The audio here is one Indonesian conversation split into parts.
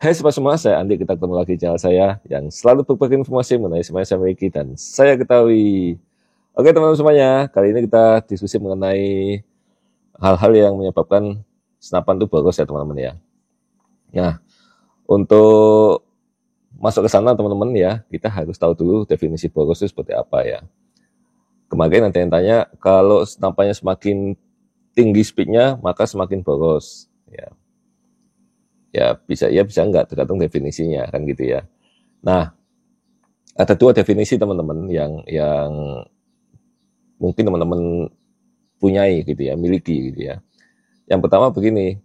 Hai sobat semua, saya Andi. Kita ketemu lagi di channel saya yang selalu berbagi informasi mengenai semua yang saya miliki dan saya ketahui. Oke teman-teman semuanya, kali ini kita diskusi mengenai hal-hal yang menyebabkan senapan itu boros ya teman-teman ya. Nah, untuk masuk ke sana teman-teman ya, kita harus tahu dulu definisi boros itu seperti apa ya. Kemarin nanti yang tanya, kalau senapannya semakin tinggi speednya, maka semakin boros. Ya bisa enggak, tergantung definisinya kan gitu ya. Nah, ada dua definisi teman-teman yang mungkin teman-teman punyai gitu ya, miliki gitu ya. Yang pertama begini,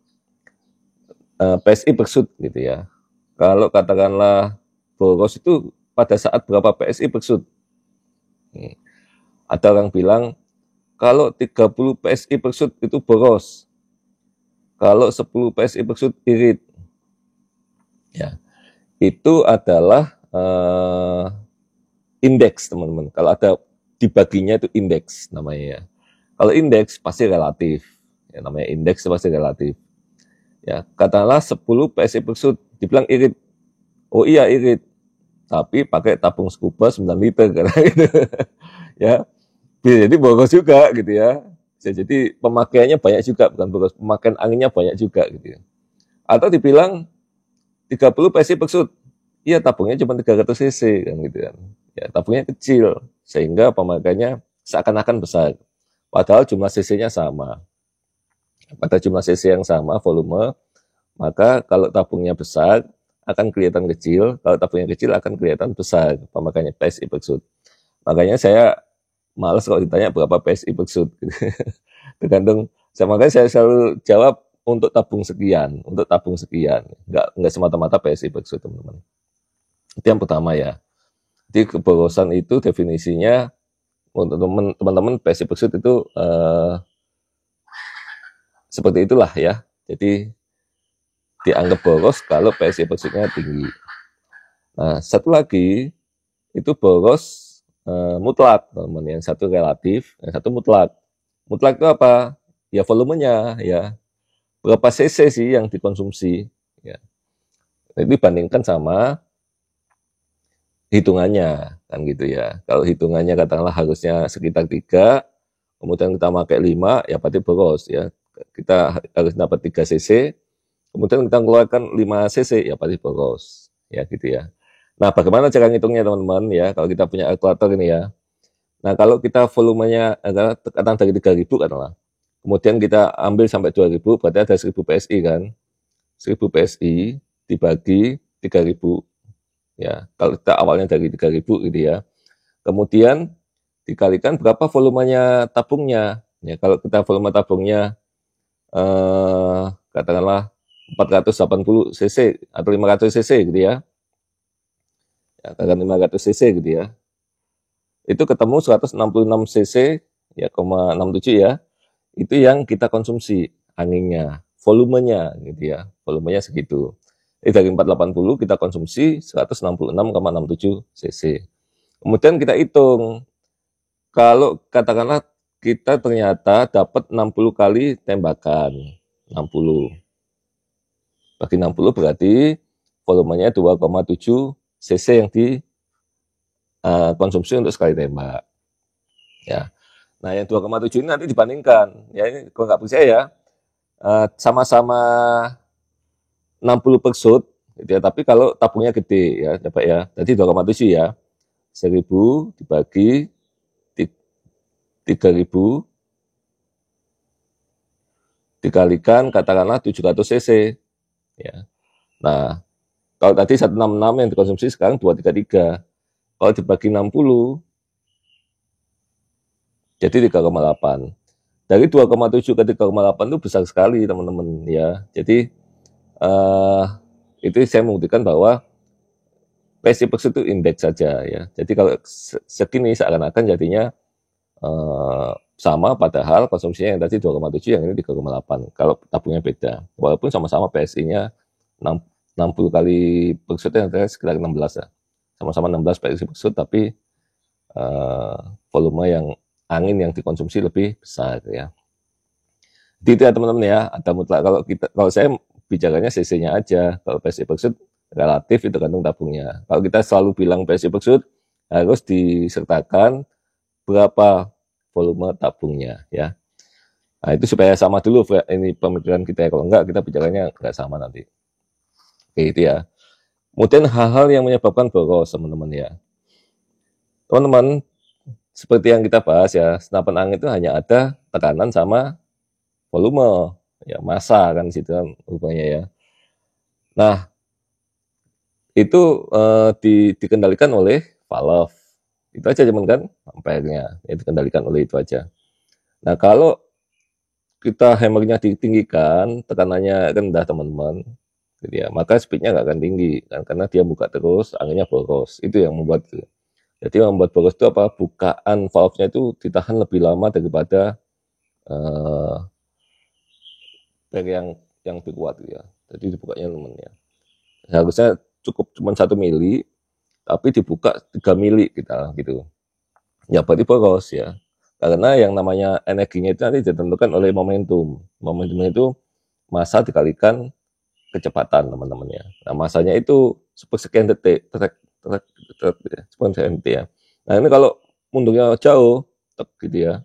PSI Pursuit gitu ya. Kalau katakanlah boros itu pada saat berapa PSI Pursuit. Ada orang bilang kalau 30 PSI Pursuit itu boros. Kalau 10 PSI Pursuit irit. Ya. Itu adalah indeks teman-teman. Kalau ada dibaginya itu indeks namanya ya. Kalau indeks pasti relatif. Ya, namanya indeks pasti relatif. Ya, katakanlah 10 PSI Pursuit dibilang irit. Oh iya irit. Tapi pakai tabung scuba 9 liter kan gitu. Ya. Jadi boros juga gitu ya. Jadi pemakaiannya banyak juga, bukan boros, pemakaian anginnya banyak juga gitu ya. Atau dibilang 30 PSI Pursuit. Iya tabungnya cuma 300 cc kan gitu kan. Ya, tabungnya kecil sehingga pemakaiannya seakan-akan besar. Padahal jumlah cc-nya sama. Pada jumlah cc yang sama, volume, maka kalau tabungnya besar akan kelihatan kecil, kalau tabungnya kecil akan kelihatan besar pemakaiannya PSI Pursuit. Makanya saya malas kalau ditanya berapa PSI Pursuit. Tergantung, makanya saya selalu jawab untuk tabung sekian, nggak semata-mata PSI Pursuit teman-teman. Itu yang pertama ya. Jadi keborosan itu definisinya untuk teman-teman PSI Pursuit itu seperti itulah ya. Jadi dianggap boros kalau PSI Pursuit-nya tinggi. Nah, satu lagi itu boros mutlak, teman-teman. Yang satu relatif, yang satu mutlak. Mutlak itu apa? Ya volumenya ya. Berapa cc sih yang dikonsumsi ya. Jadi dibandingkan sama hitungannya kan gitu ya. Kalau hitungannya katakanlah harusnya sekitar 3, kemudian kita pakai 5, ya berarti boros ya. Kita harus dapat 3 cc, kemudian kita keluarkan 5 cc, ya berarti boros ya gitu ya. Nah, bagaimana cara ngitungnya teman-teman ya? Kalau kita punya kalkulator ini ya. Nah, kalau kita volumenya adalah tekanan dari 3000 katakanlah. Kemudian kita ambil sampai 2000, berarti ada 1000 PSI kan. 1000 PSI dibagi 3000 ya. Kalau kita awalnya dari 3000 gitu ya. Kemudian dikalikan berapa volumenya tabungnya. Ya, kalau kita volume tabungnya katakanlah 480 cc atau 500 cc gitu ya. Ya, katakan 500 cc gitu ya. Itu ketemu 166 cc ya, 67 ya. Itu yang kita konsumsi anginnya, volumenya gitu ya. Volumenya segitu. Dari 480 kita konsumsi 166,67 cc. Kemudian kita hitung, kalau katakanlah kita ternyata dapat 60 kali tembakan, 60. Bagi 60 berarti volumenya 2,7 cc yang dikonsumsi untuk sekali tembak. Ya. Nah, yang 2,7 ini nanti dibandingkan. Ya, ini kalau nggak percaya ya, sama-sama 60 Pursuit, gitu ya. Tapi kalau tabungnya gede ya, coba ya. Jadi 2,7 ya. 1000 dibagi 3000 dikalikan katakanlah 700 cc ya. Nah, kalau tadi 166 yang dikonsumsi sekarang 233. Kalau dibagi 60 jadi 3,8. Dari 2,7 ke 3,8 itu besar sekali teman-teman ya. Jadi itu saya membuktikan bahwa PSI Pursuit itu indeks saja ya. Jadi kalau segini seakan-akan jadinya sama, padahal konsumsinya yang tadi 2,7, yang ini 3,8. Kalau tabungnya beda, walaupun sama-sama PSI-nya 60 kali Pursuit yang sekitar 16 ya. Sama-sama 16 PSI Pursuit, tapi volume yang angin yang dikonsumsi lebih besar ya. Jadi itu ya teman-teman ya, ada mutlak. Kalau saya bicaranya cc-nya aja. Kalau PSI per shoot relatif itu tergantung tabungnya. Kalau kita selalu bilang PSI per shoot harus disertakan berapa volume tabungnya ya. Nah, itu supaya sama dulu ini pemikiran kita ya. Kalau enggak kita bicaranya enggak sama nanti. Oke, itu ya. Kemudian hal-hal yang menyebabkan boros, teman-teman ya. Teman-teman, seperti yang kita bahas ya, senapan angin itu hanya ada tekanan sama volume, ya massa kan situ kan rupanya ya. Nah, itu dikendalikan oleh valve. Itu aja cuman kan ampere-nya, ya dikendalikan oleh itu aja. Nah, kalau kita hammernya ditinggikan, tekanannya rendah teman-teman, gitu ya, maka speednya nggak akan tinggi kan, karena dia buka terus, anginnya boros. Itu yang membuat jadi yang membuat boros itu apa? Bukaan valve-nya itu ditahan lebih lama daripada bag yang lebih kuat gitu ya. Jadi dibukanya teman ya. Seharusnya cukup cuma 1 mili, tapi dibuka 3 mili kita gitu. Ya berarti boros ya. Karena yang namanya energinya itu nanti ditentukan oleh momentum. Momentumnya itu massa dikalikan kecepatan teman-teman ya. Nah masanya itu sepersekian detik, sepersekian detik ya. Nah ini kalau mundurnya jauh, gitu ya,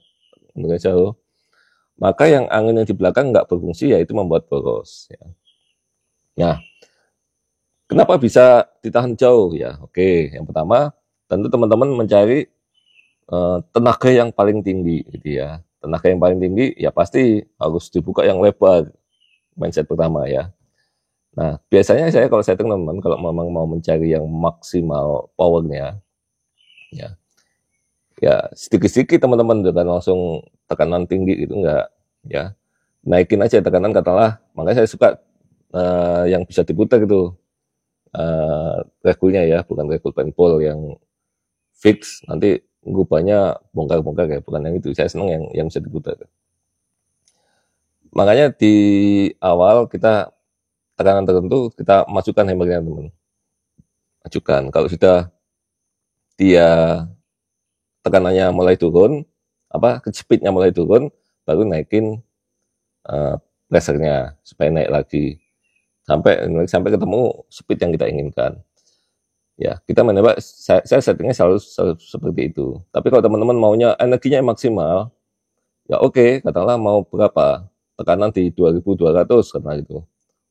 mundurnya jauh, maka yang angin yang di belakang nggak berfungsi, yaitu membuat boros. Ya. Nah, kenapa bisa ditahan jauh ya? Oke, yang pertama tentu teman-teman mencari tenaga yang paling tinggi, gitu ya. Tenaga yang paling tinggi ya pasti harus dibuka yang lebar, mindset pertama ya. Nah, biasanya saya kalau setting teman-teman, kalau memang mau mencari yang maksimal powernya, ya sedikit-sedikit teman-teman, dengan langsung tekanan tinggi gitu enggak, ya naikin aja tekanan katalah. Makanya saya suka yang bisa diputar itu regulnya ya, bukan regul paintball yang fix nanti ngubahnya bongkar-bongkar ya, bukan yang itu. Saya senang yang bisa diputar. Makanya di awal kita tekanan tertentu kita masukkan hammernya teman, majukan. Kalau sudah dia tekanannya mulai turun, speednya mulai turun, baru naikin pressernya supaya naik lagi sampai ketemu speed yang kita inginkan. Ya, kita menembak, saya settingnya selalu seperti itu. Tapi kalau teman-teman maunya energinya maksimal, ya oke, katakanlah mau berapa? Tekanan di 2200 karena itu.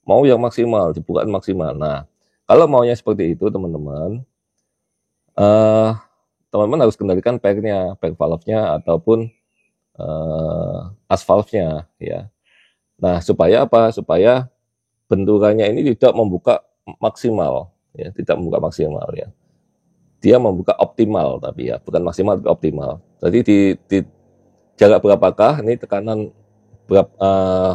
Mau yang maksimal, dibukaan maksimal. Nah, kalau maunya seperti itu teman-teman, teman-teman harus kendalikan pack-nya, pack valve-nya ataupun as valve-nya ya. Nah, supaya apa? Supaya benturannya ini tidak membuka maksimal ya, tidak membuka maksimal ya. Dia membuka optimal tapi ya, bukan maksimal tapi optimal. Jadi di jarak berapakah ini tekanan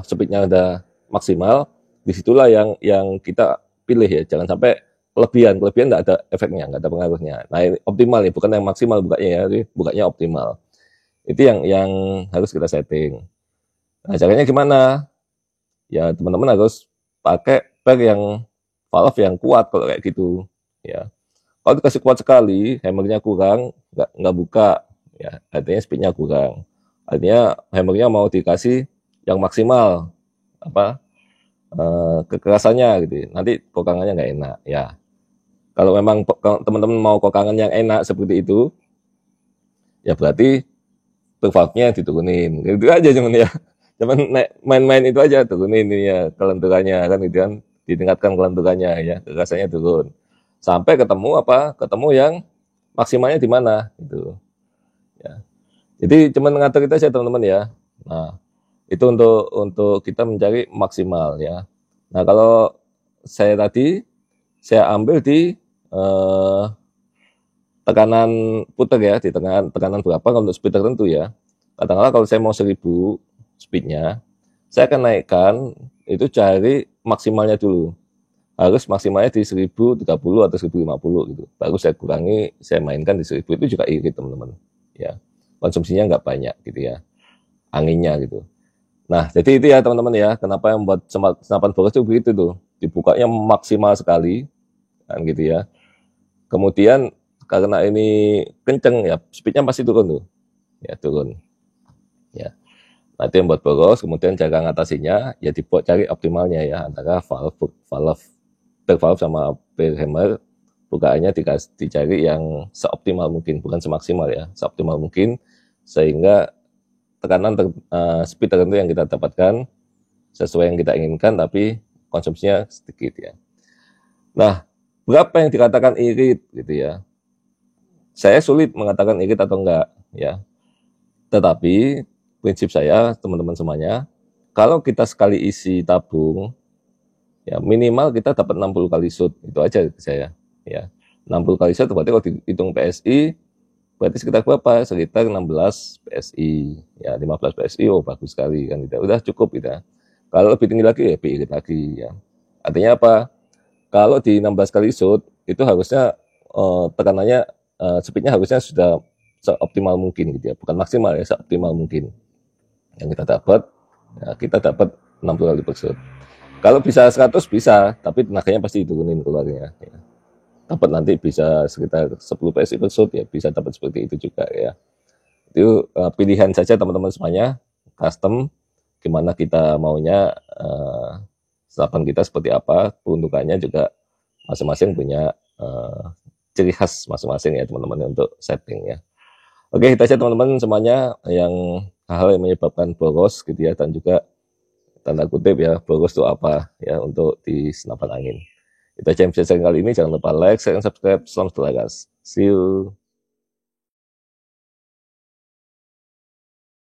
speednya udah maksimal, disitulah yang kita pilih ya. Jangan sampai kelebihan nggak ada efeknya, nggak ada pengaruhnya. Nah ini optimal ya, bukan yang maksimal bukanya ya, bukanya optimal. Itu yang harus kita setting. Nah caranya gimana? Ya teman-teman harus pakai pack yang valve yang kuat kalau kayak gitu ya. Kalau dikasih kuat sekali, hammernya kurang, nggak buka ya, artinya speednya kurang. Artinya hammernya mau dikasih yang maksimal kekerasannya gitu, nanti kokangannya nggak enak ya. Kalau memang teman-teman mau kokangan yang enak seperti itu, ya berarti valve-nya diturunin. Itu aja cuman ya. Cuman main-main itu aja, turunin ini ya kelenturannya kan gitu kan, ditingkatkan kelenturannya ya, kekerasannya turun. Sampai ketemu yang maksimalnya di mana gitu. Ya. Jadi cuman ngatur itu aja teman-teman ya. Nah, itu untuk kita mencari maksimal ya. Nah, kalau saya ambil di tekanan putar ya, di tekanan berapa untuk speed tertentu ya. Katakanlah kalau saya mau 1000 speednya, saya akan naikkan itu cari maksimalnya dulu. Harus maksimalnya di 1030 atau 1050 gitu. Baru saya kurangi, saya mainkan di 1000, itu juga irit teman-teman. Ya, konsumsinya nggak banyak gitu ya, anginnya gitu. Nah, jadi itu ya teman-teman ya, kenapa yang membuat senapan boros itu begitu tuh, dibukanya maksimal sekali, kan gitu ya. Kemudian karena ini kenceng ya, speednya pasti turun tuh, ya turun. Ya. Nah, itu yang buat boros. Kemudian cara ngatasinya ya dibuat cari optimalnya ya antara valve sama bear hammer. Bukaannya dicari yang seoptimal mungkin, bukan semaksimal ya, seoptimal mungkin sehingga speed tertentu yang kita dapatkan sesuai yang kita inginkan, tapi konsumsinya sedikit ya. Nah, berapa yang dikatakan irit gitu ya? Saya sulit mengatakan irit atau enggak ya. Tetapi prinsip saya teman-teman semuanya, kalau kita sekali isi tabung ya minimal kita dapat 60 kali shoot, itu aja saya ya. 60 kali shoot berarti kalau dihitung PSI berarti sekitar berapa? Sekitar 16 PSI ya, 15 PSI. Oh bagus sekali kan, tidak udah cukup gitu ya. Kalau lebih tinggi lagi ya irit lagi ya. Artinya apa? Kalau di 16 kali shoot itu harusnya tekanannya speednya harusnya sudah seoptimal mungkin gitu ya, bukan maksimal ya, seoptimal mungkin yang kita dapat ya, kita dapat 60 kali per shoot. Kalau bisa 100 bisa, tapi tenaganya pasti diturunin keluarnya ya. Dapat nanti bisa sekitar 10 PSI per shoot ya, bisa dapat seperti itu juga ya. Itu pilihan saja teman-teman semuanya, custom gimana kita maunya, senapan kita seperti apa, peruntukannya juga masing-masing punya ciri khas masing-masing ya teman-teman untuk setting ya. Oke, itu aja teman-teman semuanya yang hal-hal yang menyebabkan boros gitu ya, dan juga tanda kutip ya, boros itu apa ya untuk di senapan angin. Itu aja yang bisa saya kali ini. Jangan lupa like, share, dan subscribe. Salam sejahtera guys. See you.